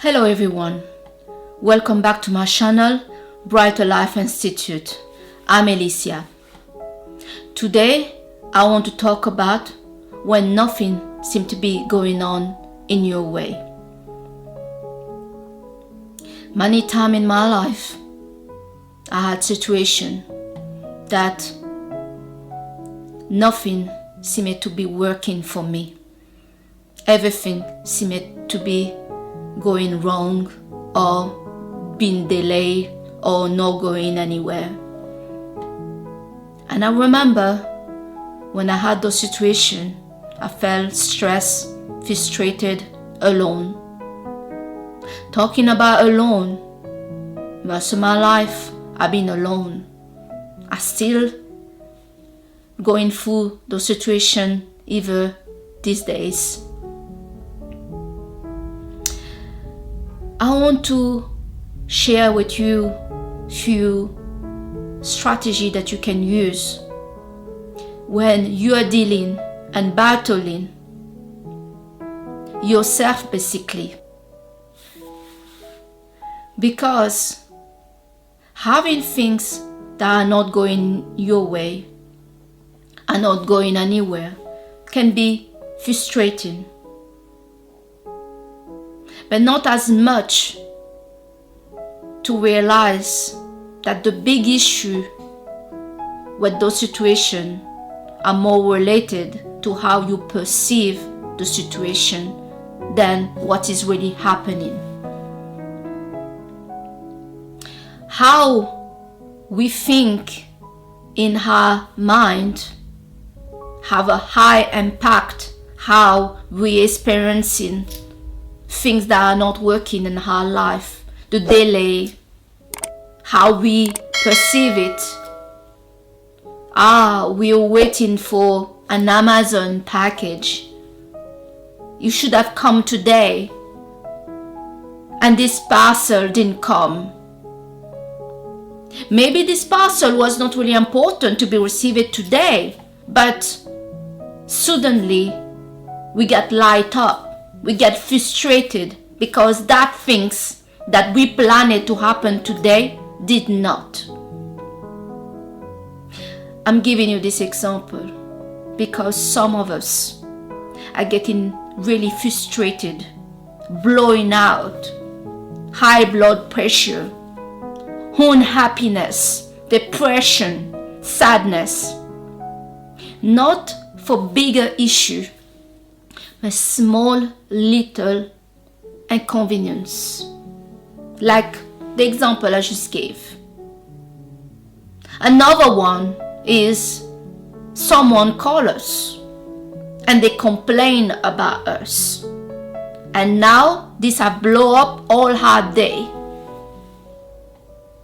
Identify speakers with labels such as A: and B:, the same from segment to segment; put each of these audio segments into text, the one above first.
A: Hello everyone, welcome back to my channel, Brighter Life Institute. I'm Alicia. Today I want to talk about when nothing seems to be going on in your way. Many times in my life I had situations that nothing seemed to be working for me. Everything seemed to be going wrong or being delayed or not going anywhere. And I remember when I had those situations, I felt stressed, frustrated, alone. Talking about alone, most of my life I've been alone. I still going through those situations even these days. I want to share with you a few strategies that you can use when you are dealing and battling yourself basically. Because having things that are not going your way, are not going anywhere, can be frustrating. But not as much to realize that the big issue with those situations are more related to how you perceive the situation than what is really happening. How we think in our mind have a high impact how we experiencing things that are not working in our life, the delay, how we perceive it. We are waiting for an Amazon package. You should have come today, and this parcel didn't come. Maybe this parcel was not really important to be received today, but suddenly we get light up. We get frustrated because that things that we planned to happen today did not. I'm giving you this example because some of us are getting really frustrated, blowing out, high blood pressure, unhappiness, depression, sadness. Not for bigger issue, a small little inconvenience, like the example I just gave. Another one is someone call us and they complain about us, and now this have blow up all our day.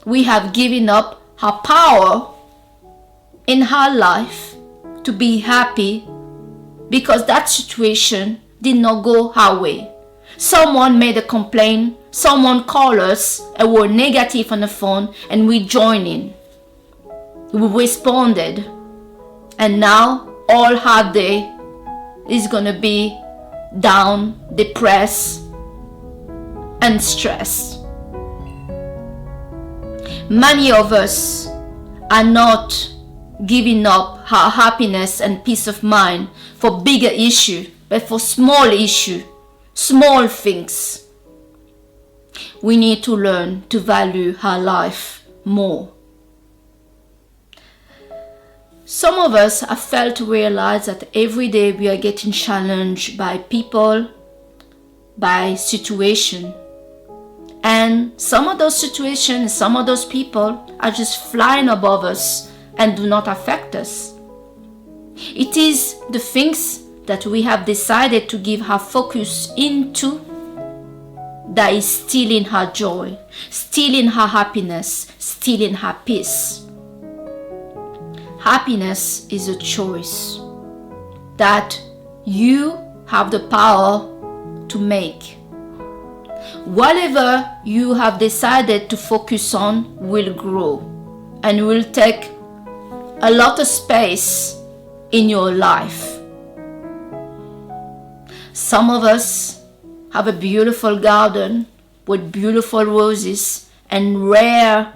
A: We have given up our power in our life to be happy because that situation did not go our way. Someone made a complaint, someone called us and were negative on the phone, and we joined in. We responded, and now all our day is gonna be down, depressed, and stressed. Many of us are not giving up our happiness and peace of mind for bigger issue, but for small issue, small things. We need to learn to value our life more. Some of us have failed to realize that every day we are getting challenged by people, by situation. And some of those situations, some of those people are just flying above us and do not affect us. It is the things that we have decided to give our focus into that is stealing our joy, stealing our happiness, stealing our peace. Happiness is a choice that you have the power to make. Whatever you have decided to focus on will grow and will take a lot of space in your life. Some of us have a beautiful garden with beautiful roses and rare,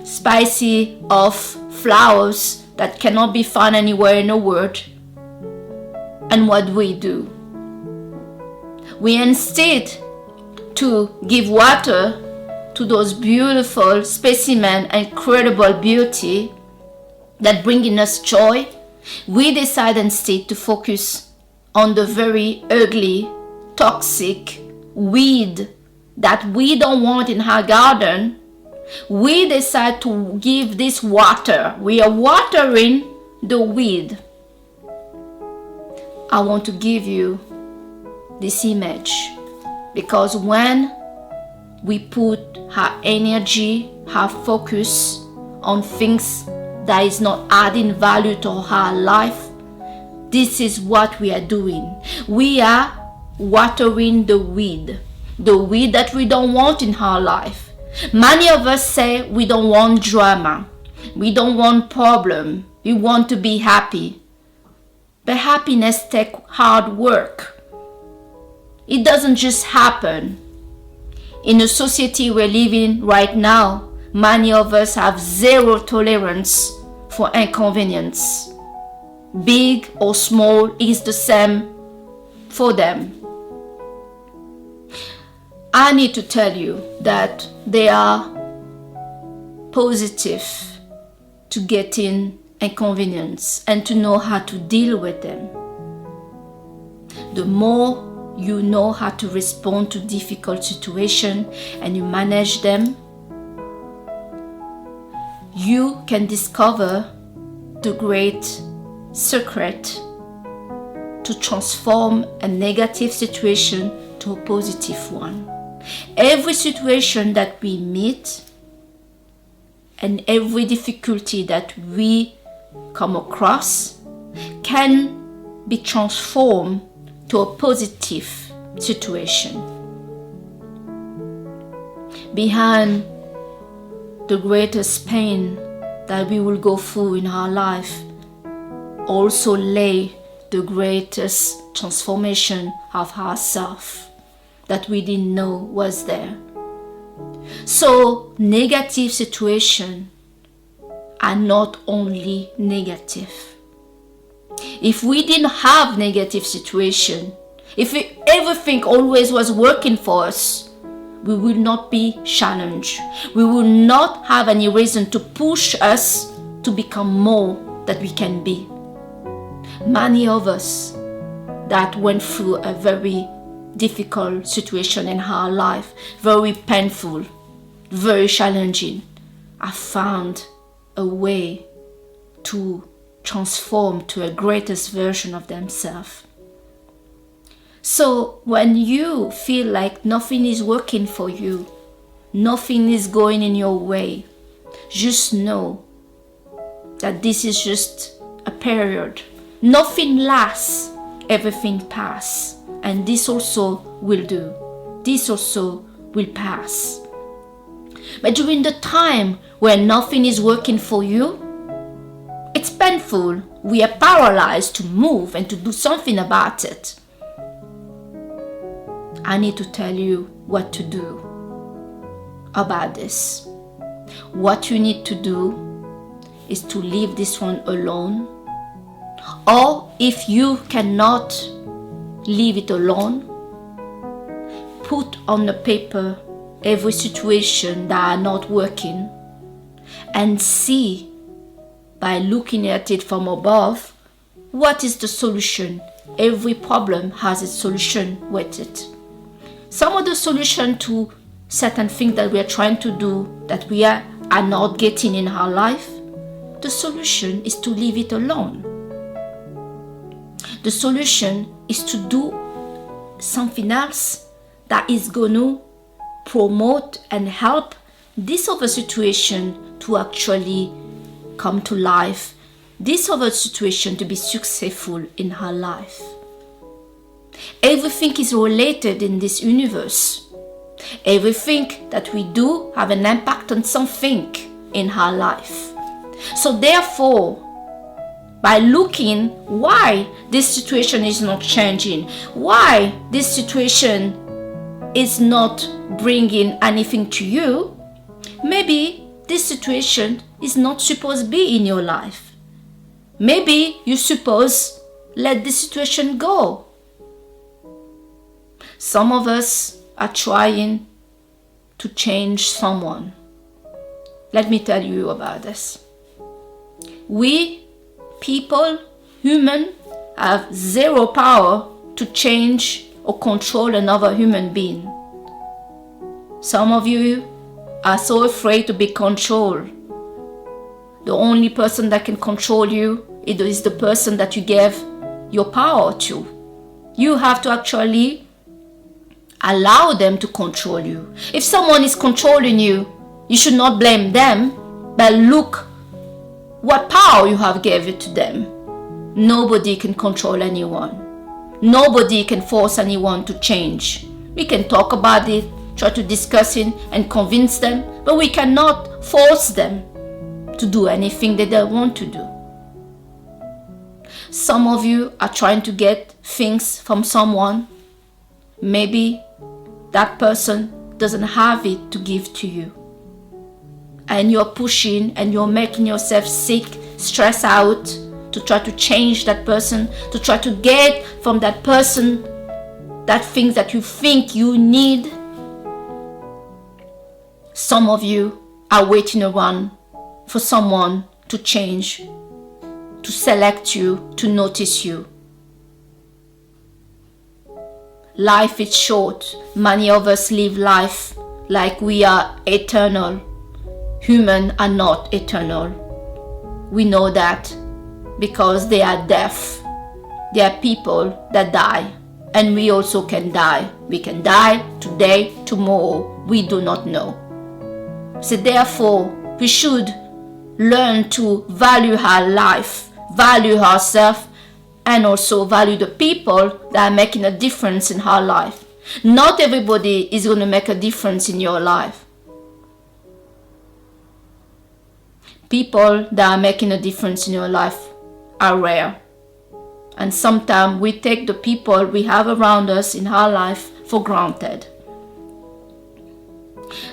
A: spicy of flowers that cannot be found anywhere in the world. And what do? We instead to give water to those beautiful specimens and incredible beauty that bringing us joy, we decide instead to focus on the very ugly, toxic weed that we don't want in our garden. We decide to give this water. We are watering the weed. I want to give you this image because when we put our energy, our focus on things that is not adding value to our life, this is what we are doing. We are watering the weed that we don't want in our life. Many of us say we don't want drama, we don't want problem, we want to be happy. But happiness takes hard work. It doesn't just happen. In the society we're living right now, many of us have zero tolerance for inconvenience. Big or small is the same for them. I need to tell you that they are positive to getting inconvenience and to know how to deal with them. The more you know how to respond to difficult situations and you manage them, you can discover the great secret to transform a negative situation to a positive one. Every situation that we meet and every difficulty that we come across can be transformed to a positive situation. Behind the greatest pain that we will go through in our life also lay the greatest transformation of ourselves that we didn't know was there. So negative situations are not only negative. If we didn't have negative situation, if everything always was working for us, we will not be challenged. We will not have any reason to push us to become more that we can be. Many of us that went through a very difficult situation in our life, very painful, very challenging, have found a way to transform to a greatest version of themselves. So when you feel like nothing is working for you, nothing is going in your way, just know that this is just a period. Nothing lasts, everything passes. And this also will do. This also will pass. But during the time when nothing is working for you, it's painful. We are paralyzed to move and to do something about it. I need to tell you what to do about this. What you need to do is to leave this one alone. Or if you cannot leave it alone, put on the paper every situation that are not working and see by looking at it from above what is the solution. Every problem has its solution with it. Some of the solution to certain things that we are trying to do that we are not getting in our life, the solution is to leave it alone. The solution is to do something else that is going to promote and help this other situation to actually come to life, this other situation to be successful in her life. Everything is related in this universe. Everything that we do have an impact on something in her life. So therefore, by looking why this situation is not changing, why this situation is not bringing anything to you, maybe this situation is not supposed to be in your life. Maybe you suppose let this situation go. Some of us are trying to change someone. Let me tell you about this. We people, human, have zero power to change or control another human being. Some of you are so afraid to be controlled. The only person that can control you is the person that you gave your power to. You have to actually allow them to control you. If someone is controlling you, you should not blame them, but look what power you have given to them. Nobody can control anyone. Nobody can force anyone to change. We can talk about it, try to discuss it and convince them, but we cannot force them to do anything that they want to do. Some of you are trying to get things from someone. Maybe that person doesn't have it to give to you. And you're pushing and you're making yourself sick, stressed out to try to change that person, to try to get from that person that things that you think you need. Some of you are waiting around for someone to change, to select you, to notice you. Life is short. Many of us live life like we are eternal. Humans are not eternal. We know that because they are death. There are people that die, and we also can die. We can die today, tomorrow. We do not know. So therefore, we should learn to value our life, value ourselves, and also value the people that are making a difference in our life. Not everybody is going to make a difference in your life. People that are making a difference in your life are rare. And sometimes we take the people we have around us in our life for granted.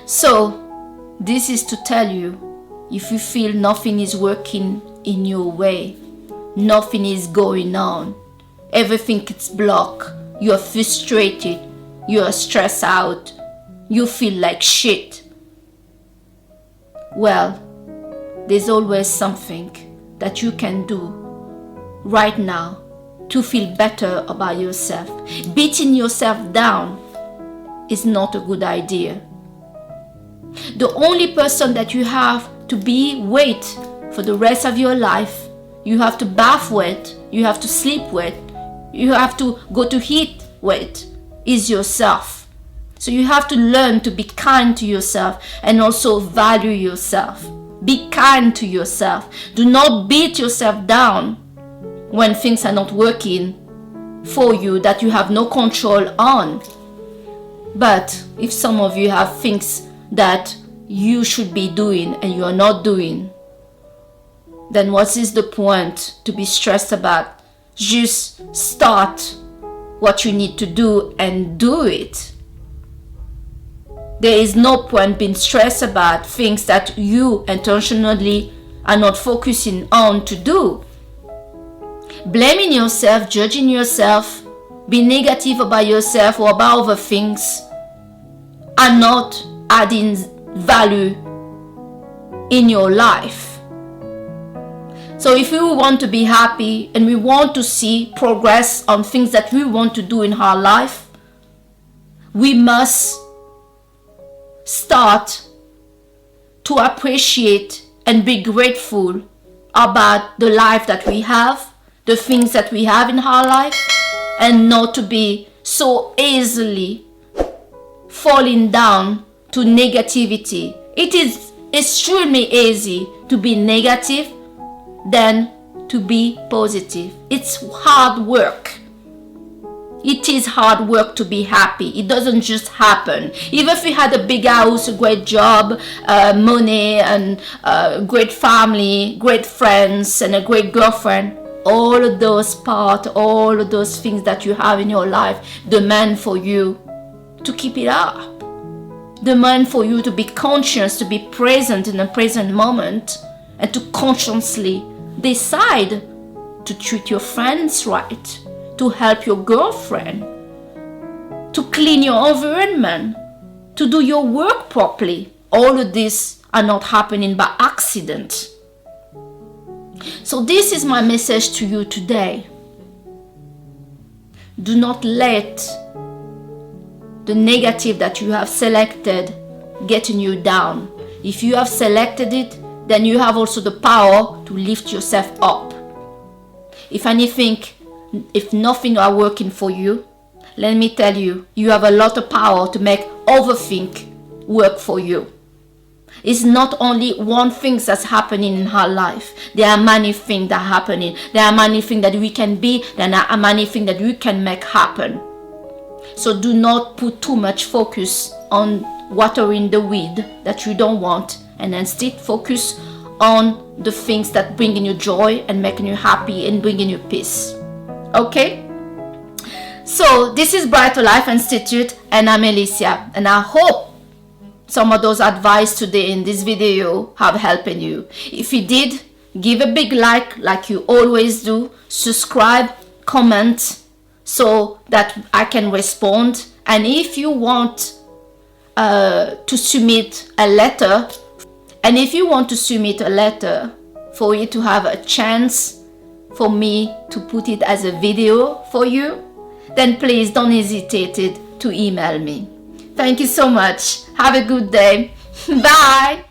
A: So, this is to tell you, if you feel nothing is working in your way, nothing is going on, everything is blocked, you are frustrated, you are stressed out, you feel like shit, well, there's always something that you can do right now to feel better about yourself. Beating yourself down is not a good idea. The only person that you have to be with for the rest of your life, you have to bath with, you have to sleep with, you have to go to eat with, is yourself. So you have to learn to be kind to yourself and also value yourself. Be kind to yourself. Do not beat yourself down when things are not working for you that you have no control on. But if some of you have things that you should be doing and you are not doing, then what is the point to be stressed about? Just start what you need to do and do it. There is no point being stressed about things that you intentionally are not focusing on to do. Blaming yourself, judging yourself, being negative about yourself or about other things are not adding value in your life. So if we want to be happy and we want to see progress on things that we want to do in our life, we must start to appreciate and be grateful about the life that we have, the things that we have in our life, and not to be so easily falling down to negativity. It is extremely easy to be negative than to be positive. It's hard work. It is hard work to be happy. It doesn't just happen. Even if you had a big house, a great job, money, and great family, great friends, and a great girlfriend, all of those parts, all of those things that you have in your life demand for you to keep it up. Demand for you to be conscious, to be present in the present moment, and to consciously decide to treat your friends right, to help your girlfriend, to clean your environment, to do your work properly. All of these are not happening by accident. So this is my message to you today. Do not let the negative that you have selected getting you down. If you have selected it, then you have also the power to lift yourself up. If nothing are working for you, let me tell you, you have a lot of power to make overthink work for you. It's not only one thing that's happening in our life. There are many things that are happening. There are many things that we can be. There are many things that we can make happen. So do not put too much focus on watering the weed that you don't want, and instead focus on the things that bringing you joy and making you happy and bringing you peace. Okay? So this is Brighter Life Institute, and I'm Alicia, and I hope some of those advice today in this video have helped you. If you did, give a big like you always do. Subscribe, comment, so that I can respond. And if you want to submit a letter, for you to have a chance for me to put it as a video for you, then please don't hesitate to email me. Thank you so much. Have a good day. Bye.